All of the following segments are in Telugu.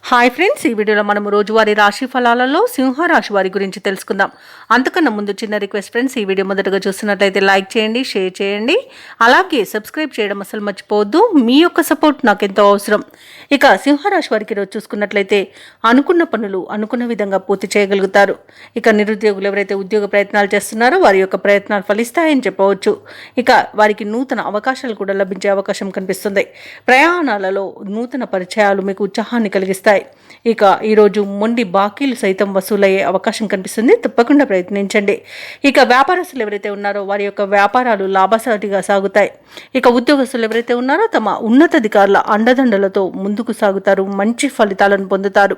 హాయ్ ఫ్రెండ్స్, ఈ వీడియోలో మనం రోజువారీ రాశి ఫలాలలో సింహరాశి వారి గురించి తెలుసుకుందాం. అంతకన్నా ముందు చిన్న రిక్వెస్ట్ ఫ్రెండ్స్, ఈ వీడియో మొదటగా చూస్తున్నట్లయితే లైక్ చేయండి, షేర్ చేయండి, అలాగే సబ్స్క్రైబ్ చేయడం అసలు మర్చిపోవద్దు. మీ యొక్క సపోర్ట్ నాకు ఎంతో అవసరం. ఇక సింహరాశి వారికి ఈరోజు చూసుకున్నట్లయితే అనుకున్న పనులు అనుకున్న విధంగా పూర్తి చేయగలుగుతారు. ఇక నిరుద్యోగులు ఎవరైతే ఉద్యోగ ప్రయత్నాలు చేస్తున్నారో వారి యొక్క ప్రయత్నాలు ఫలిస్తాయని చెప్పవచ్చు. ఇక వారికి నూతన అవకాశాలు కూడా లభించే అవకాశం కనిపిస్తుంది. ప్రయాణాలలో నూతన పరిచయాలు మీకు ఉత్సాహాన్ని కలిగిస్తాయి. ఇక ఈరోజు మొండి బాకీలు సైతం వసూలయ్యే అవకాశం కనిపిస్తుంది. తప్పకుండా ప్రయత్నించండి. ఇక వ్యాపారస్తులు ఎవరైతే ఉన్నారో వారి యొక్క వ్యాపారాలు లాభసాటిగా సాగుతాయి. ఇక ఉద్యోగస్తులు ఎవరైతే ఉన్నారో తమ ఉన్నతాధికారుల అండదండలతో ముందుకు సాగుతారు, మంచి ఫలితాలను పొందుతారు.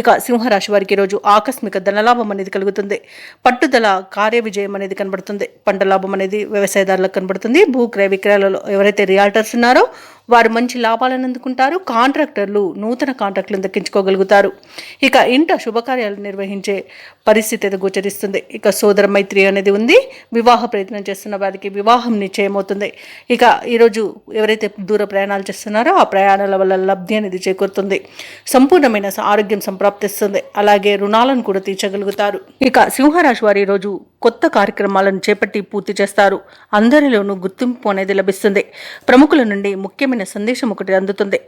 ఇక సింహరాశి వారికి ఈరోజు ఆకస్మిక ధనలాభం అనేది కలుగుతుంది. పట్టుదల కార్య విజయం అనేది కనబడుతుంది. పంట లాభం అనేది వ్యవసాయదారులకు కనబడుతుంది. భూ క్రయ విక్రయాలలో ఎవరైతే రియాల్టర్స్ ఉన్నారో వారు మంచి లాభాలను అందుకుంటారు. కాంట్రాక్టర్లు నూతన కాంట్రాక్టులను దక్కించుకోగలుగుతారు. ఇక ఇంట శుభకార్యాలు నిర్వహించే పరిస్థితి అయితే గోచరిస్తుంది. ఇక సోదర మైత్రి అనేది ఉంది. వివాహ ప్రయత్నం చేస్తున్న వారికి వివాహం నిశ్చయమవుతుంది. ఇక ఈరోజు ఎవరైతే దూర ప్రయాణాలు చేస్తున్నారో ఆ ప్రయాణాల వల్ల లబ్ధి అనేది చేకూరుతుంది. సంపూర్ణమైన ఆరోగ్యం సంప్రాప్తిస్తుంది. అలాగే రుణాలను కూడా తీర్చగలుగుతారు. ఇక సింహరాశి వారు ఈరోజు కొత్త కార్యక్రమాలను చేపట్టి పూర్తి చేస్తారు. అందరిలోనూ గుర్తింపు అనేది లభిస్తుంది. ప్రముఖుల నుండి ముఖ్యమైన సందేశం ఒకటి అందుతుంది.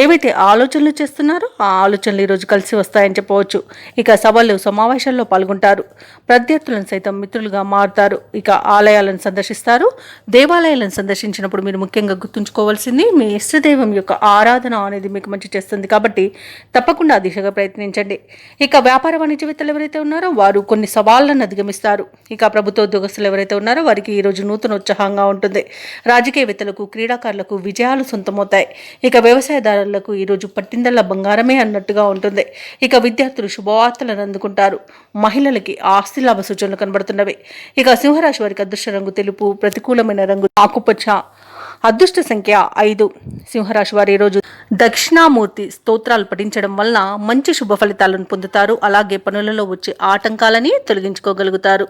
ఏవైతే ఆలోచనలు చేస్తున్నారో ఆ ఆలోచనలు ఈరోజు కలిసి వస్తాయని చెప్పవచ్చు. ఇక సభలు సమావేశాల్లో పాల్గొంటారు. ప్రత్యర్థులను సైతం మిత్రులుగా మారుతారు. ఇక ఆలయాలను సందర్శిస్తారు. దేవాలయాలను సందర్శించినప్పుడు మీరు ముఖ్యంగా గుర్తుంచుకోవాల్సింది మీ ఇష్టదైవం యొక్క ఆరాధన అనేది మీకు మంచి చేస్తుంది. కాబట్టి తప్పకుండా ఆ దిశగా ప్రయత్నించండి. ఇక వ్యాపార వాణిజ్యవేత్తలు ఎవరైతే ఉన్నారో వారు కొన్ని సవాళ్లను అధిగమిస్తారు. ఇక ప్రభుత్వ ఉద్యోగస్తులు ఎవరైతే ఉన్నారో వారికి ఈరోజు నూతన ఉత్సాహంగా ఉంటుంది. రాజకీయవేత్తలకు క్రీడాకారులకు విజయాలు సొంతమవుతాయి. ఇక వ్యవసాయదారులకు ఈరోజు పట్టిందల్ల బంగారమే అన్నట్టుగా ఉంటుంది. ఇక విద్యార్థులు శుభవార్తలను అందుకుంటారు. మహిళలకి ఆస్తి లాభ సూచనలు కనబడుతున్నవి. ఇక సింహరాశి వారికి అదృష్ట రంగు తెలుపు, ప్రతికూలమైన రంగు ఆకుపచ్చ, అదృష్ట సంఖ్య 5. సింహరాశి వారు ఈరోజు దక్షిణామూర్తి స్తోత్రాలు పఠించడం వలన మంచి శుభ ఫలితాలను పొందుతారు. అలాగే పనులలో వచ్చే ఆటంకాలని తొలగించుకోగలుగుతారు.